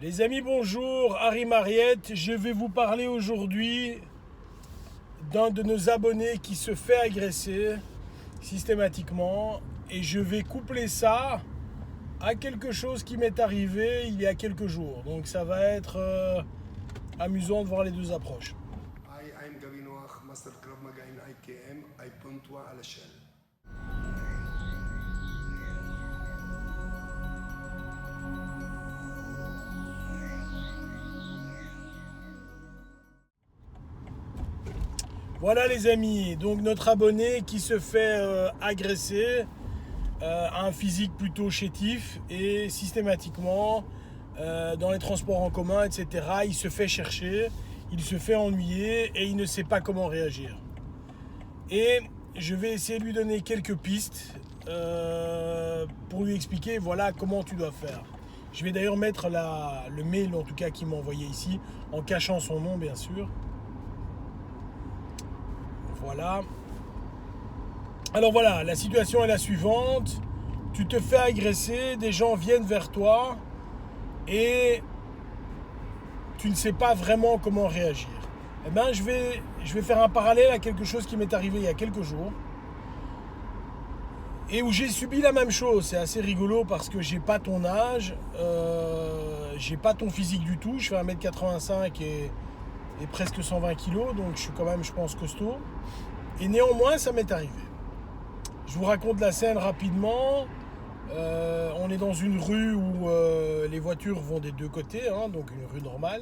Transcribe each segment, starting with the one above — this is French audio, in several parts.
Les amis, bonjour, Harry Mariette. Je vais vous parler aujourd'hui d'un de nos abonnés qui se fait agresser systématiquement. Et je vais coupler ça à quelque chose qui m'est arrivé il y a quelques jours. Donc ça va être amusant de voir les deux approches. I'm Gabi Noach, Master Krav Maga in IKM, Aipontwa à la Shell. Voilà les amis, donc notre abonné qui se fait agresser a un physique plutôt chétif et systématiquement dans les transports en commun, etc., il se fait chercher, il se fait ennuyer et il ne sait pas comment réagir. Et je vais essayer de lui donner quelques pistes pour lui expliquer voilà comment tu dois faire. Je vais d'ailleurs mettre le mail en tout cas qu'il m'a envoyé ici, en cachant son nom bien sûr. Voilà. Alors voilà, la situation est la suivante. Tu te fais agresser, des gens viennent vers toi et tu ne sais pas vraiment comment réagir. Eh bien, je vais faire un parallèle à quelque chose qui m'est arrivé il y a quelques jours et où j'ai subi la même chose. C'est assez rigolo parce que j'ai pas ton âge, j'ai pas ton physique du tout. Je fais 1m85 et presque 120 kg, donc je suis quand même, je pense, costaud. Et néanmoins, ça m'est arrivé. Je vous raconte la scène rapidement. On est dans une rue où les voitures vont des deux côtés, hein, donc une rue normale.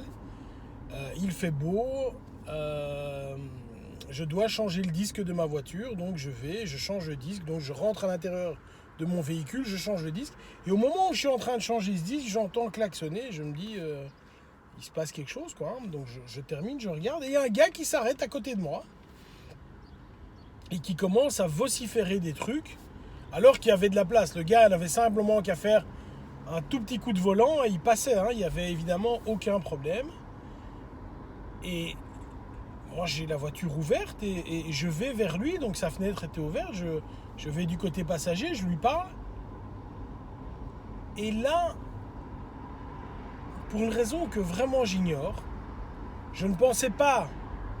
Il fait beau. Je dois changer le disque de ma voiture, donc je change le disque. Donc je rentre à l'intérieur de mon véhicule, je change le disque. Et au moment où je suis en train de changer ce disque, j'entends klaxonner. Je me dis, il se passe quelque chose, quoi. Donc je termine, je regarde, et il y a un gars qui s'arrête à côté de moi et qui commence à vociférer des trucs alors qu'il y avait de la place. Le gars n'avait simplement qu'à faire un tout petit coup de volant et il passait, hein. Il n'y avait évidemment aucun problème. Et moi j'ai la voiture ouverte et je vais vers lui, donc sa fenêtre était ouverte, je vais du côté passager, je lui parle. Et là, pour une raison que vraiment j'ignore, je ne pensais pas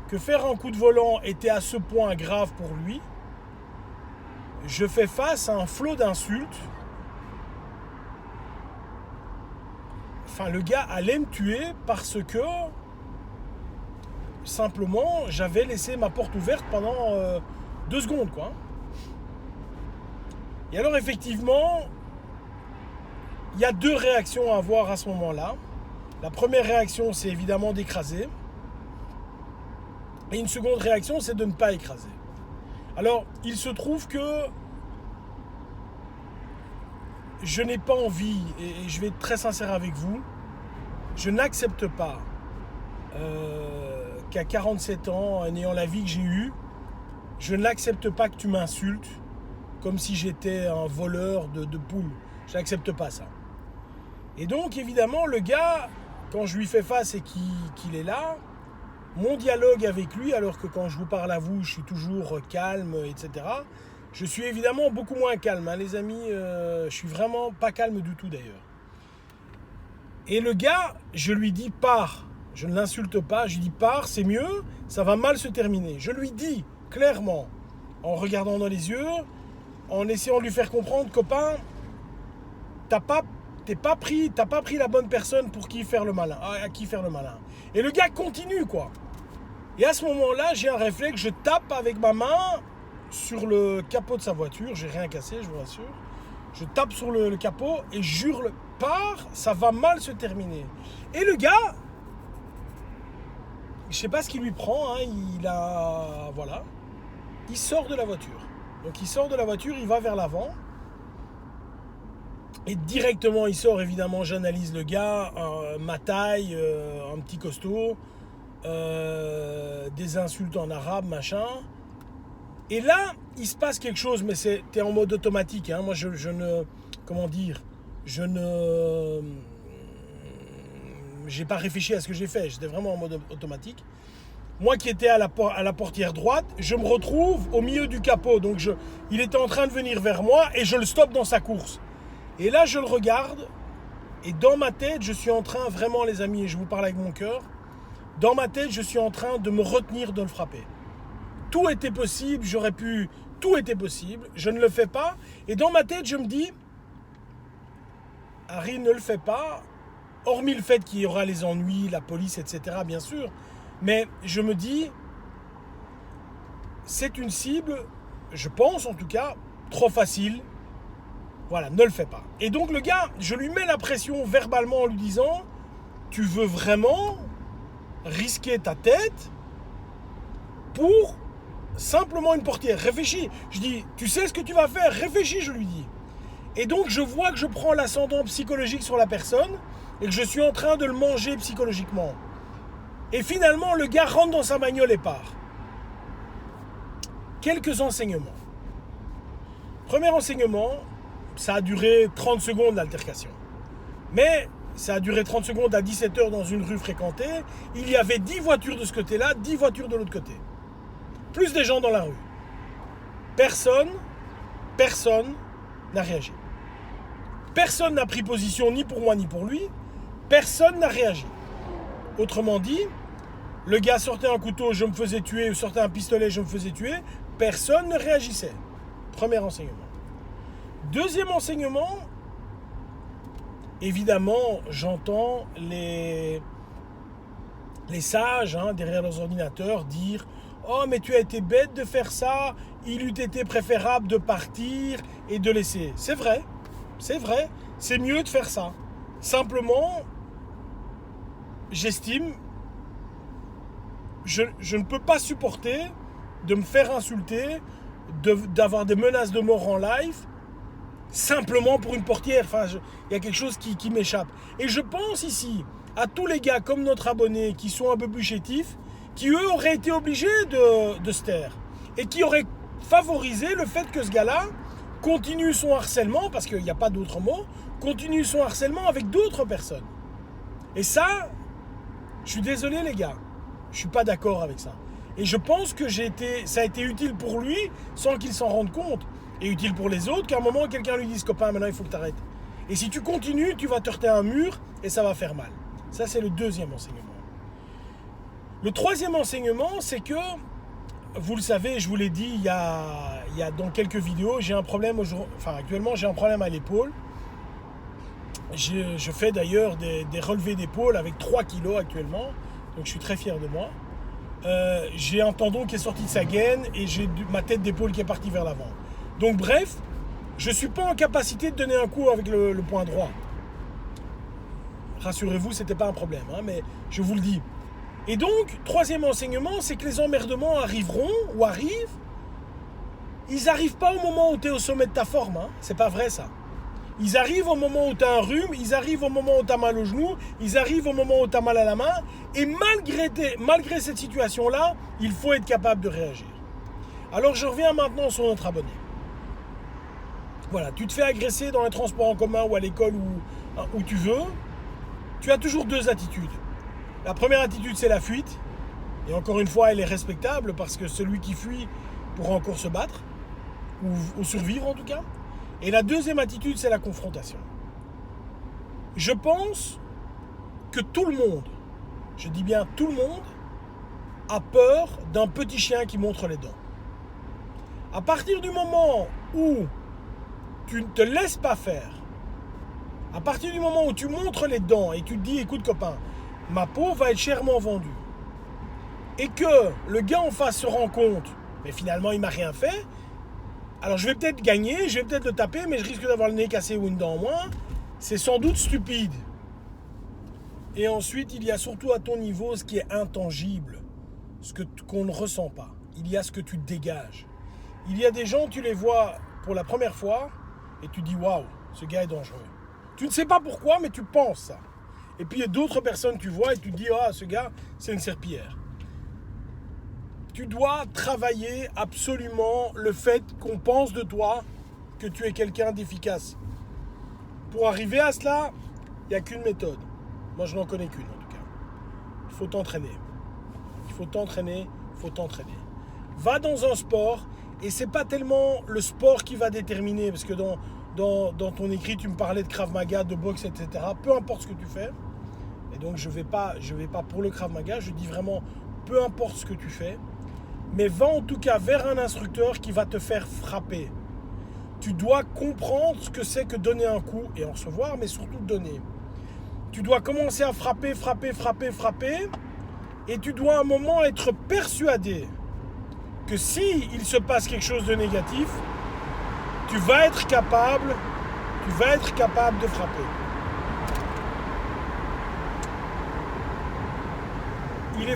que faire un coup de volant était à ce point grave pour lui. Je fais face à un flot d'insultes. Enfin, le gars allait me tuer parce que simplement j'avais laissé ma porte ouverte pendant 2 secondes, quoi. Et alors effectivement, il y a 2 réactions à avoir à ce moment-là. La première réaction, c'est évidemment d'écraser. Et une seconde réaction, c'est de ne pas écraser. Alors, il se trouve que je n'ai pas envie, et je vais être très sincère avec vous, je n'accepte pas qu'à 47 ans, en ayant la vie que j'ai eue, je n'accepte pas que tu m'insultes comme si j'étais un voleur de poules. Je n'accepte pas ça. Et donc, évidemment, le gars, quand je lui fais face et qu'il est là, mon dialogue avec lui, alors que quand je vous parle à vous, je suis toujours calme, etc. Je suis évidemment beaucoup moins calme, hein, les amis. Je suis vraiment pas calme du tout d'ailleurs. Et le gars, je lui dis pars. Je ne l'insulte pas, je lui dis pars, c'est mieux, ça va mal se terminer. Je lui dis clairement, en regardant dans les yeux, en essayant de lui faire comprendre, copain, t'as pas pris la bonne personne pour qui faire le malin, à qui faire le malin. Et le gars continue, quoi. Et à ce moment-là, j'ai un réflexe, je tape avec ma main sur le capot de sa voiture, j'ai rien cassé, je vous rassure. Je tape sur le capot et j'hurle, pars, ça va mal se terminer. Et le gars, je sais pas ce qui lui prend, hein, il sort de la voiture. Donc il sort de la voiture, il va vers l'avant. Et directement il sort, évidemment j'analyse le gars, ma taille, un petit costaud, des insultes en arabe, machin. Et là, il se passe quelque chose, mais t'es en mode automatique, hein. Moi je ne... Comment dire, j'ai pas réfléchi à ce que j'ai fait, j'étais vraiment en mode automatique. Moi qui étais à la portière droite, je me retrouve au milieu du capot. Donc il était en train de venir vers moi et je le stoppe dans sa course. Et là, je le regarde Et dans ma tête, je suis en train, vraiment les amis, et je vous parle avec mon cœur, dans ma tête, je suis en train de me retenir de le frapper. Tout était possible, tout était possible, je ne le fais pas. Et dans ma tête, je me dis, Harry ne le fait pas, hormis le fait qu'il y aura les ennuis, la police, etc., bien sûr. Mais je me dis, c'est une cible, je pense en tout cas, trop facile. Voilà, ne le fais pas. Et donc le gars, je lui mets la pression verbalement en lui disant, tu veux vraiment risquer ta tête pour simplement une portière? Réfléchis. Je dis, tu sais ce que tu vas faire? Réfléchis, je lui dis. Et donc je vois que je prends l'ascendant psychologique sur la personne et que je suis en train de le manger psychologiquement. Et finalement, le gars rentre dans sa bagnole et part. Quelques enseignements. Premier enseignement, ça a duré 30 secondes l'altercation. Mais ça a duré 30 secondes à 17h dans une rue fréquentée. Il y avait 10 voitures de ce côté-là, 10 voitures de l'autre côté. Plus des gens dans la rue. Personne n'a réagi. Personne n'a pris position ni pour moi ni pour lui. Personne n'a réagi. Autrement dit, le gars sortait un couteau, je me faisais tuer, ou sortait un pistolet, je me faisais tuer. Personne ne réagissait. Premier enseignement. Deuxième enseignement, évidemment, j'entends les sages derrière leurs ordinateurs dire « Oh, mais tu as été bête de faire ça, il eût été préférable de partir et de laisser. » C'est vrai, c'est mieux de faire ça. Simplement, j'estime, je ne peux pas supporter de me faire insulter, d'avoir des menaces de mort en live, simplement pour une portière. Enfin, il y a quelque chose qui m'échappe. Et je pense ici à tous les gars comme notre abonné qui sont un peu plus chétifs, qui eux auraient été obligés de se taire et qui auraient favorisé le fait que ce gars-là continue son harcèlement, parce qu'il n'y a pas d'autre mot, continue son harcèlement avec d'autres personnes. Et ça, je suis désolé les gars, je ne suis pas d'accord avec ça. Et je pense que ça a été utile pour lui sans qu'il s'en rende compte. Et utile pour les autres, qu'à un moment, quelqu'un lui dise « Copain, maintenant il faut que tu arrêtes. » Et si tu continues, tu vas te heurter à un mur et ça va faire mal. Ça, c'est le deuxième enseignement. Le troisième enseignement, c'est que, vous le savez, je vous l'ai dit il y a dans quelques vidéos, j'ai un problème actuellement, j'ai un problème à l'épaule. Je fais d'ailleurs des relevés d'épaule avec 3 kilos actuellement, donc je suis très fier de moi. J'ai un tendon qui est sorti de sa gaine et j'ai ma tête d'épaule qui est partie vers l'avant. Donc bref, je ne suis pas en capacité de donner un coup avec le poing droit. Rassurez-vous, ce n'était pas un problème, mais je vous le dis. Et donc, troisième enseignement, c'est que les emmerdements arriveront ou arrivent. Ils n'arrivent pas au moment où tu es au sommet de ta forme. C'est pas vrai ça. Ils arrivent au moment où tu as un rhume, ils arrivent au moment où tu as mal au genou, ils arrivent au moment où tu as mal à la main. Et malgré cette situation-là, il faut être capable de réagir. Alors je reviens maintenant sur notre abonné. Voilà, tu te fais agresser dans les transports en commun ou à l'école ou où tu veux. Tu as toujours 2 attitudes. La première attitude, c'est la fuite. Et encore une fois, elle est respectable parce que celui qui fuit pourra encore se battre, ou survivre en tout cas. Et la deuxième attitude, c'est la confrontation. Je pense que tout le monde, je dis bien tout le monde, a peur d'un petit chien qui montre les dents. À partir du moment où tu ne te laisses pas faire, à partir du moment où tu montres les dents et tu te dis, écoute copain, ma peau va être chèrement vendue, et que le gars en face se rend compte, mais finalement il m'a rien fait, alors je vais peut-être gagner, je vais peut-être le taper, mais je risque d'avoir le nez cassé ou une dent en moins, c'est sans doute stupide. Et ensuite, il y a surtout à ton niveau ce qui est intangible, qu'on ne ressent pas. Il y a ce que tu dégages. Il y a des gens, tu les vois pour la première fois, et tu dis, waouh, ce gars est dangereux. Tu ne sais pas pourquoi, mais tu penses ça. Et puis il y a d'autres personnes que tu vois et tu te dis, ah, ce gars, c'est une serpillière. Tu dois travailler absolument le fait qu'on pense de toi que tu es quelqu'un d'efficace. Pour arriver à cela, il n'y a qu'une méthode. Moi, je n'en connais qu'une en tout cas. Il faut t'entraîner. Il faut t'entraîner, il faut t'entraîner. Va dans un sport, et c'est pas tellement le sport qui va déterminer, parce que dans ton écrit, tu me parlais de Krav Maga, de boxe, etc. Peu importe ce que tu fais. Et donc, je vais pas pour le Krav Maga. Je dis vraiment, peu importe ce que tu fais. Mais va en tout cas vers un instructeur qui va te faire frapper. Tu dois comprendre ce que c'est que donner un coup et en recevoir, mais surtout donner. Tu dois commencer à frapper. Et tu dois à un moment être persuadé que si il se passe quelque chose de négatif, tu vas être capable de frapper. Il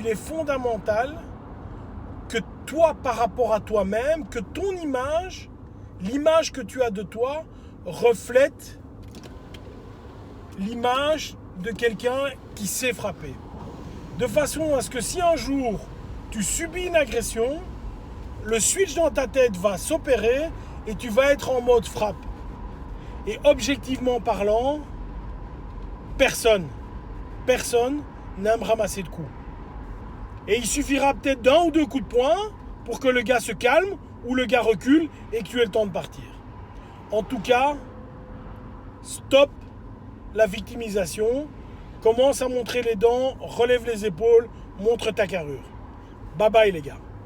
est fondamental que toi, par rapport à toi-même, que ton image, l'image que tu as de toi, reflète l'image de quelqu'un qui sait frapper. De façon à ce que si un jour tu subis une agression, le switch dans ta tête va s'opérer et tu vas être en mode frappe. Et objectivement parlant, personne n'aime ramasser de coups. Et il suffira peut-être d'un ou deux coups de poing pour que le gars se calme ou le gars recule et que tu aies le temps de partir. En tout cas, stop la victimisation, commence à montrer les dents, relève les épaules, montre ta carrure. Bye bye les gars.